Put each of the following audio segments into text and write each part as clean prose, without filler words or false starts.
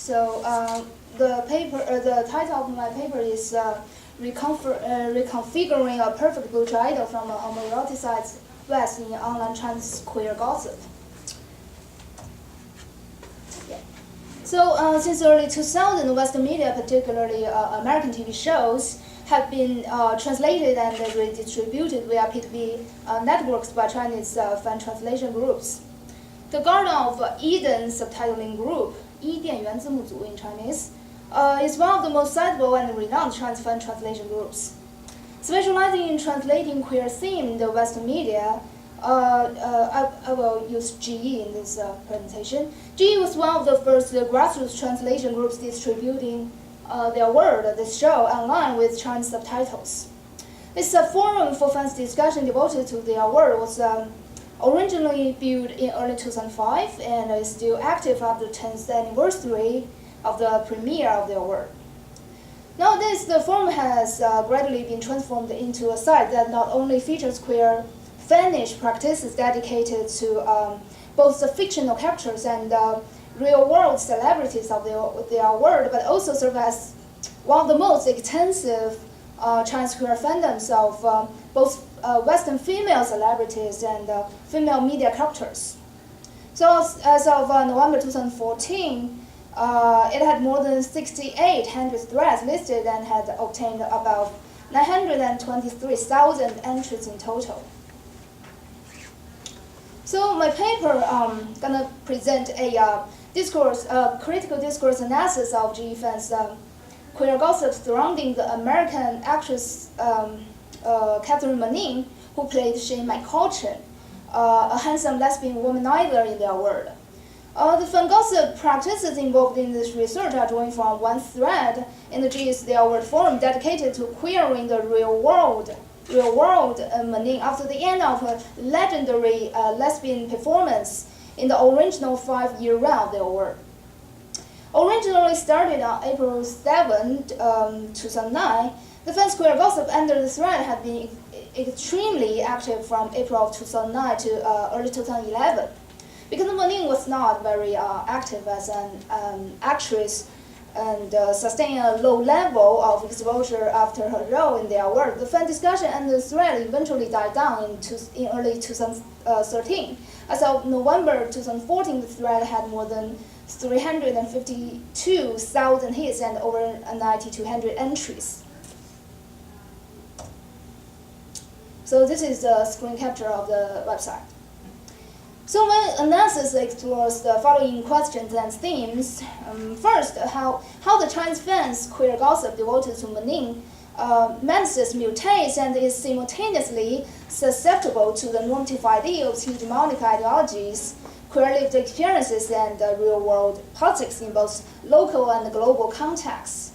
So the title of my paper is Reconfiguring a Perfect Butch Idol from a Homoeroticized West in Online Trans Queer Gossip. Yeah. So since early 2000, Western media, particularly American TV shows, have been translated and redistributed via P2P networks by Chinese fan translation groups. The Garden of Eden subtitling group, 伊甸园字幕组 in Chinese, is one of the most sizable and renowned Chinese fan translation groups. Specializing in translating queer-themed Western media, I will use GE in this presentation. GE was one of the first grassroots translation groups distributing their work, this show, online with Chinese subtitles. This forum for fans' discussion devoted to their work was originally built in early 2005 and is still active after the 10th anniversary of the premiere of their work. Nowadays, the forum has gradually been transformed into a site that not only features queer fanish practices dedicated to both the fictional characters and real-world celebrities of their world, but also serves as one of the most extensive Chinese queer fandoms of both Western female celebrities and female media characters. So as of November 2014, it had more than 6,800 threads listed and had obtained about 923,000 entries in total. So my paper gonna present a critical discourse analysis of GE fans' queer gossip surrounding the American actress Catherine Manning, who played Shane McCutcheon, a handsome lesbian womanizer in their world. The fan gossip practices involved in this research are drawing from one thread in the GE's Their World forum dedicated to queering the real world Manning after the end of her legendary lesbian performance in the original 5-year run of their work. Originally started on April 7, 2009, the fans' queer gossip under the thread had been extremely active from April of 2009 to early 2011. Because Manning was not very active as an actress and sustained a low level of exposure after her role in their work, the fan discussion and the thread eventually died down in early 2013. As of November 2014, the thread had more than 352,000 hits and over 9,200 entries. So this is the screen capture of the website. So my analysis explores the following questions and themes. First, how the Chinese fans' queer gossip devoted to Manning manages mutates and is simultaneously susceptible to the normative ideals, hegemonic ideologies, queer lived experiences, and real-world politics in both local and global contexts.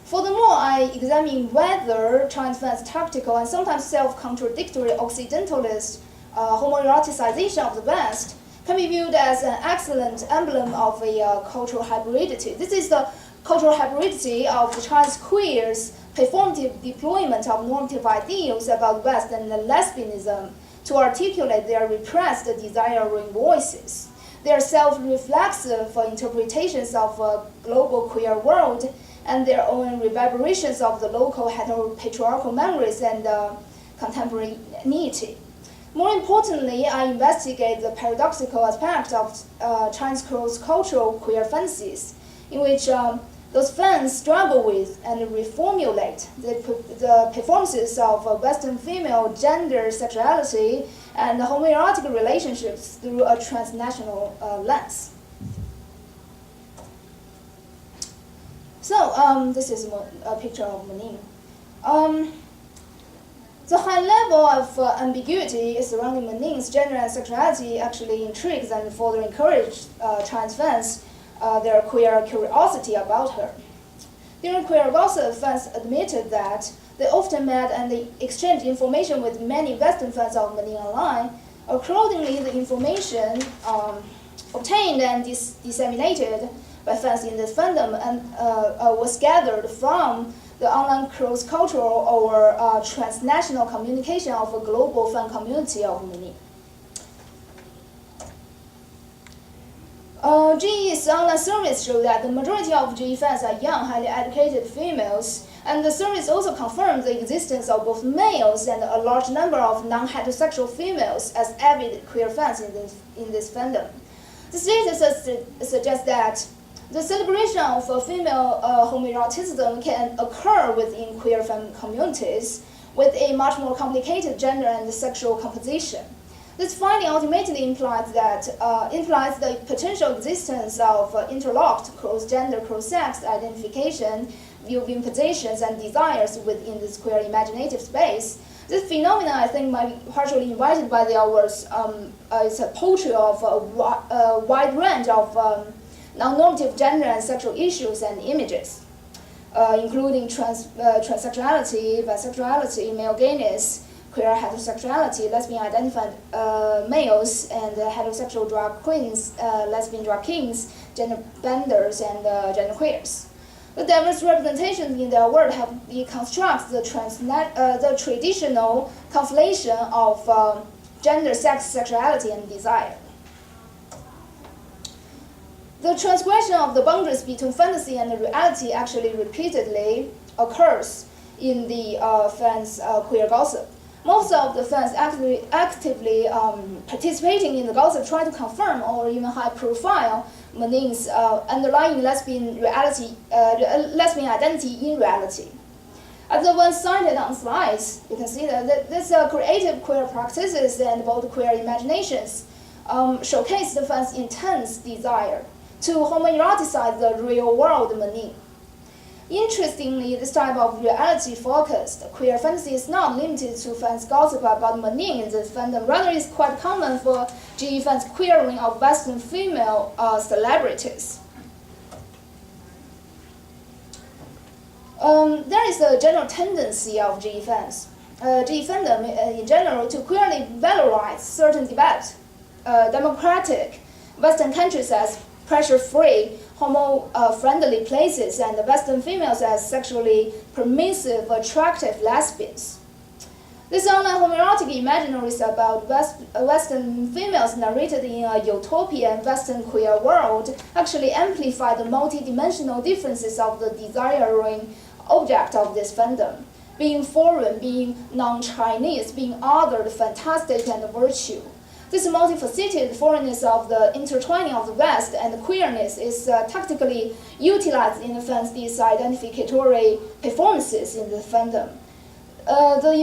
Furthermore, I examine whether Chinese fans' tactical and sometimes self-contradictory Occidentalist homoeroticization of the West can be viewed as an excellent emblem of a cultural hybridity. This is the cultural hybridity of the Chinese queers' performative deployment of normative ideals about West and lesbianism to articulate their repressed desiring voices, their self-reflexive interpretations of a global queer world, and their own reverberations of the local heteropatriarchal memories and contemporaneity. More importantly, I investigate the paradoxical aspect of Chinese cross-cultural queer fantasies, in which those fans struggle with and reformulate the performances of Western female gender sexuality and homoerotic relationships through a transnational lens. So this is a picture of Manning. The high level of ambiguity surrounding Manning's gender and sexuality actually intrigues and further encourages Chinese fans their queer curiosity about her. During queer gossip, fans admitted that they often met and they exchanged information with many Western fans of Manning online. Accordingly, the information obtained and disseminated by fans in this fandom and was gathered from the online cross-cultural or transnational communication of a global fan community of Manning. GE's online surveys show that the majority of GE fans are young, highly educated females, and the surveys also confirm the existence of both males and a large number of non-heterosexual females as avid queer fans in this fandom. This data suggests that the celebration of female homoeroticism can occur within queer fan communities with a much more complicated gender and sexual composition. This finding ultimately implies the potential existence of interlocked cross-gender, cross-sex identification, viewing positions, and desires within this queer imaginative space. This phenomenon, I think, might be partially invited by their works. It's a portrait of a wide range of non-normative gender and sexual issues and images, including transsexuality, bisexuality, male gayness, queer heterosexuality, lesbian identified males, and heterosexual drag queens, lesbian drag kings, gender benders, and gender queers. The diverse representations in their work help deconstruct the traditional conflation of gender, sex, sexuality, and desire. The transgression of the boundaries between fantasy and reality actually repeatedly occurs in the fans' queer gossip. Most of the fans actively participating in the gossip try to confirm or even high-profile Mening's underlying lesbian identity in reality. As the one cited on slides, you can see that this creative queer practices and bold queer imaginations showcase the fans' intense desire to homoeroticize the real-world Mening. Interestingly, this type of reality-focused queer fantasy is not limited to fans' gossip about Mening in this fandom. Rather, it's quite common for GE fans' queering of Western female celebrities. There is a general tendency of GE fans, GE fandom in general, to queerly valorize certain debates, democratic Western countries as pressure-free, homo-friendly places, and Western females as sexually permissive, attractive lesbians. These online homoerotic imaginaries about Western females narrated in a utopian Western queer world actually amplify the multidimensional differences of the desiring object of this fandom, being foreign, being non-Chinese, being othered, fantastic, and virtue. This multifaceted foreignness of the intertwining of the West and queerness is tactically utilized in the fans' disidentificatory performances in the fandom. The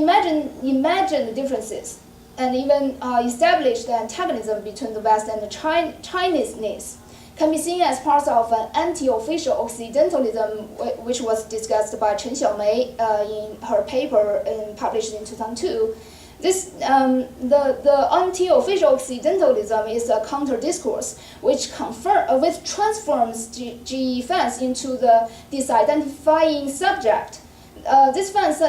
imagined differences and even established antagonism between the West and the Chineseness can be seen as part of an anti-official Occidentalism, which was discussed by Chen Xiaomei in her paper published in 2002. The anti-official Occidentalism is a counter-discourse which transforms GE fans into the disidentifying subject. These fans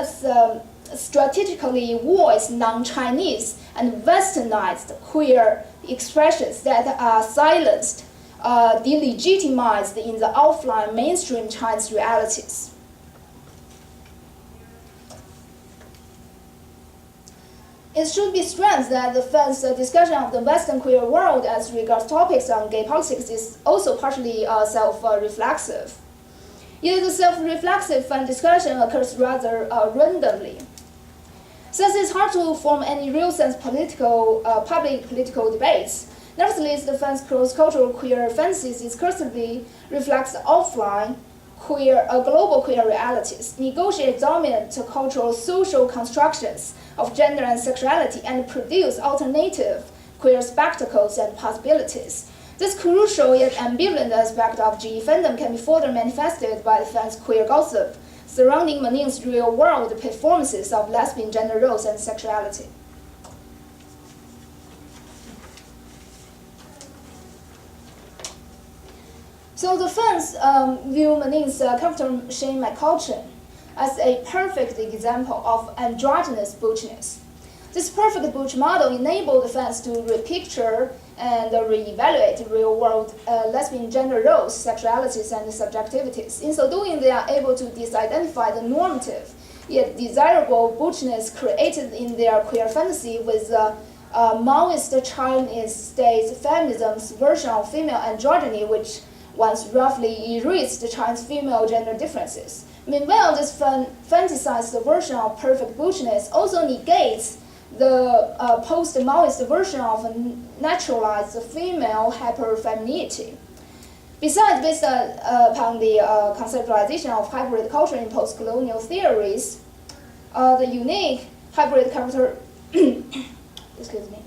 strategically voice non-Chinese and westernized queer expressions that are silenced, delegitimized in the offline mainstream Chinese realities. It should be stressed that the fans' discussion of the Western queer world as regards topics on gay politics is also partially self-reflexive. Yet the self-reflexive fan discussion occurs rather randomly. Since it's hard to form any real sense public political debates, nevertheless, the fans' cross-cultural queer fantasies discursively reflects offline global queer realities, negotiate dominant cultural social constructions of gender and sexuality, and produce alternative queer spectacles and possibilities. This crucial yet ambivalent aspect of GE fandom can be further manifested by the fans' queer gossip surrounding Mening's real-world performances of lesbian gender roles and sexuality. So the fans view Mening's character Shane McCutcheon as a perfect example of androgynous butchness. This perfect butch model enabled the fans to repicture and reevaluate real-world lesbian gender roles, sexualities, and subjectivities. In so doing, they are able to disidentify the normative, yet desirable butchness created in their queer fantasy with Maoist Chinese state feminism's version of female androgyny, which once roughly erased the Chinese female gender differences. Meanwhile, this fantasized version of perfect butchness also negates the post-Maoist version of a naturalized female hyperfemininity. Besides, based upon the conceptualization of hybrid culture in post-colonial theories, the unique hybrid character excuse me.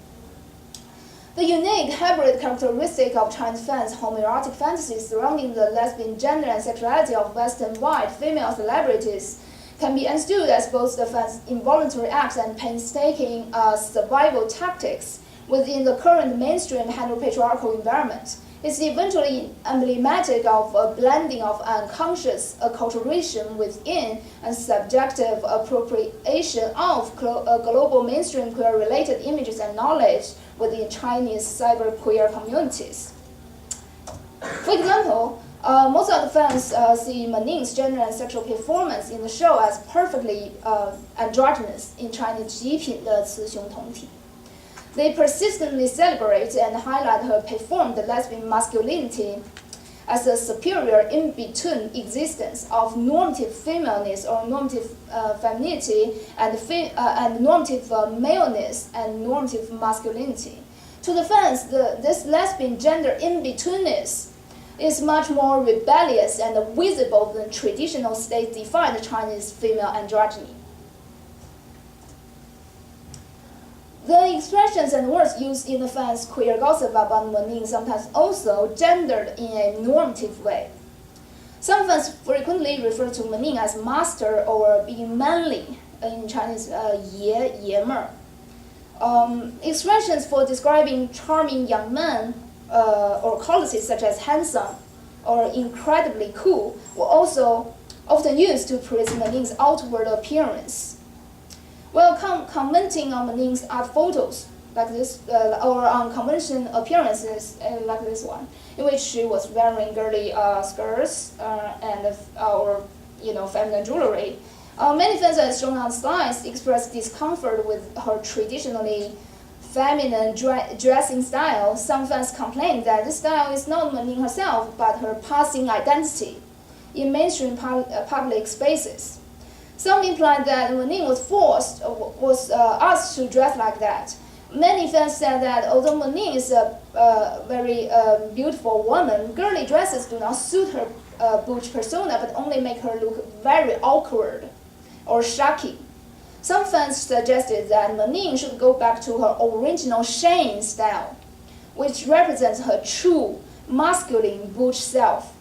The unique hybrid characteristic of Chinese fans' homoerotic fantasies surrounding the lesbian gender and sexuality of Western white female celebrities can be understood as both the fans' involuntary acts and painstaking survival tactics within the current mainstream heteropatriarchal environment. It's eventually emblematic of a blending of unconscious acculturation within and subjective appropriation of global mainstream queer-related images and knowledge within Chinese cyber-queer communities. For example, most of the fans see Mening's gender and sexual performance in the show as perfectly androgynous in Chinese 极品的雌雄同体. They persistently celebrate and highlight her performed lesbian masculinity as a superior in-between existence of normative femaleness or normative femininity and normative maleness and normative masculinity. To the fans, this lesbian gender in-betweenness is much more rebellious and visible than traditional state-defined Chinese female androgyny. The expressions and words used in the fans' queer gossip about Mening sometimes also gendered in a normative way. Some fans frequently refer to Mening as master or being manly, in Chinese 爷们儿. Expressions for describing charming young men or qualities such as handsome or incredibly cool were also often used to praise Mening's outward appearance. While commenting on Mening's art photos, like this, or on convention appearances, like this one, in which she was wearing girly skirts and feminine jewelry, many fans, as shown on slides, expressed discomfort with her traditionally feminine dressing style. Some fans complained that this style is not Mening herself, but her passing identity in mainstream public spaces. Some implied that Mening was asked to dress like that. Many fans said that although Mening is a very beautiful woman, girly dresses do not suit her butch persona, but only make her look very awkward or shocking. Some fans suggested that Mening should go back to her original Shane style, which represents her true masculine butch self.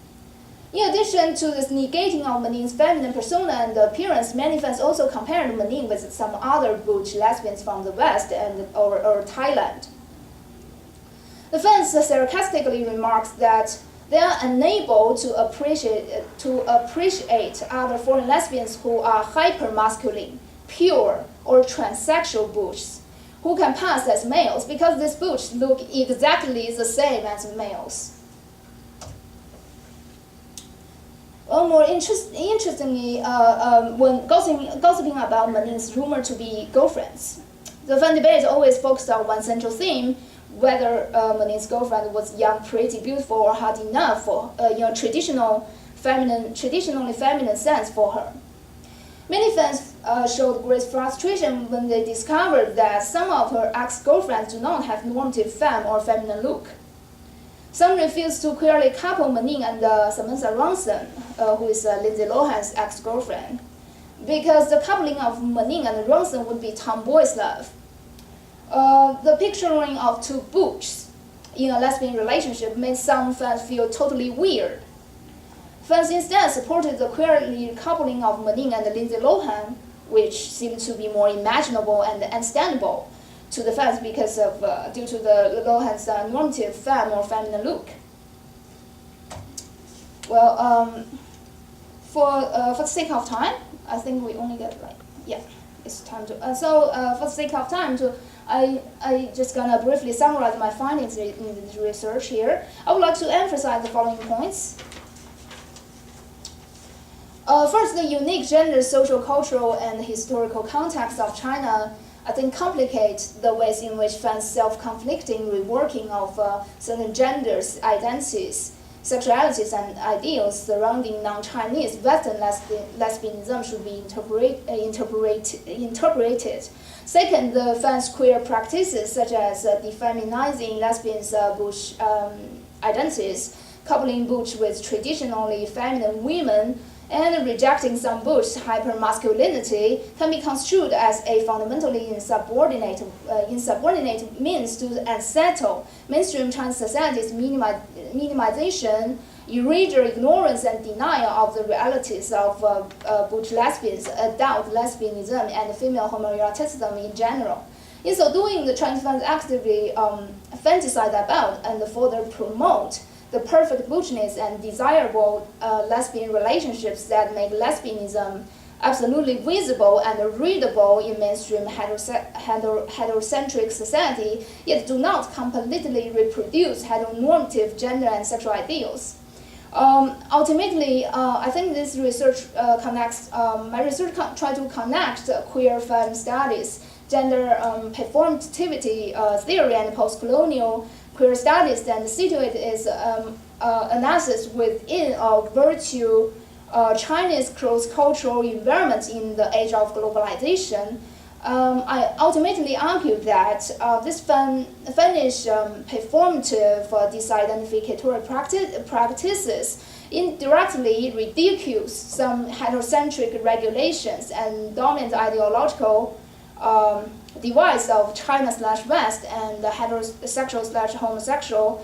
In addition to this negating of Mening's feminine persona and appearance, many fans also compared Mening with some other butch lesbians from the West or Thailand. The fans sarcastically remarked that they are unable to appreciate other foreign lesbians who are hyper-masculine, pure, or transsexual butches, who can pass as males because these butches look exactly the same as males. More interestingly, when gossiping about Mening's rumored to be girlfriends, the fan debate always focused on one central theme: whether Mening's girlfriend was young, pretty, beautiful, or hot enough for traditionally feminine sense for her. Many fans showed great frustration when they discovered that some of her ex-girlfriends do not have normative femme or feminine look. Some refused to queerly couple Mening and Samantha Ronson, who is Lindsay Lohan's ex-girlfriend, because the coupling of Mening and Ronson would be tomboy's love. The picturing of two butches in a lesbian relationship made some fans feel totally weird. Fans instead supported the queerly coupling of Mening and Lindsay Lohan, which seemed to be more imaginable and understandable to the fans because of due to the Lohan's normative femme or feminine look. Well, for the sake of time, I think we only get it's time to. For the sake of time, I just gonna briefly summarize my findings in this research here. I would like to emphasize the following points. First, the unique gender, social, cultural, and historical context of China I think complicate the ways in which fans self-conflicting reworking of certain genders, identities, sexualities, and ideals surrounding non-Chinese Western lesbianism should be interpreted. Second, the fans' queer practices such as defeminizing lesbians' butch identities, coupling butch with traditionally feminine women, and rejecting some butch hypermasculinity can be construed as a fundamentally insubordinate means to unsettle mainstream Chinese society's minimization, erasure, ignorance, and denial of the realities of butch lesbians, adult lesbianism, and female homoeroticism in general. In so doing, the Chinese fans actively fantasize about and further promote the perfect butchness and desirable lesbian relationships that make lesbianism absolutely visible and readable in mainstream heterocentric society, yet do not completely reproduce heteronormative gender and sexual ideals. Ultimately, I think this research connects, my research tries to connect queer film studies, gender performativity theory, and post-colonial queer studies, and situate its analysis within a virtual Chinese cross-cultural environment in the age of globalization. I ultimately argue that this Finnish performative disidentificatory practices indirectly ridicules some heterocentric regulations and dominant ideological divides of China/West and the heterosexual/homosexual.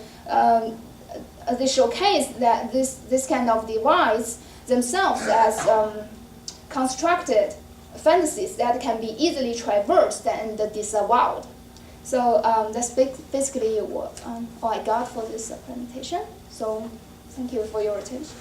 They showcase that this kind of divides themselves as constructed fantasies that can be easily traversed and disavowed. So that's basically all I got for this presentation. So thank you for your attention.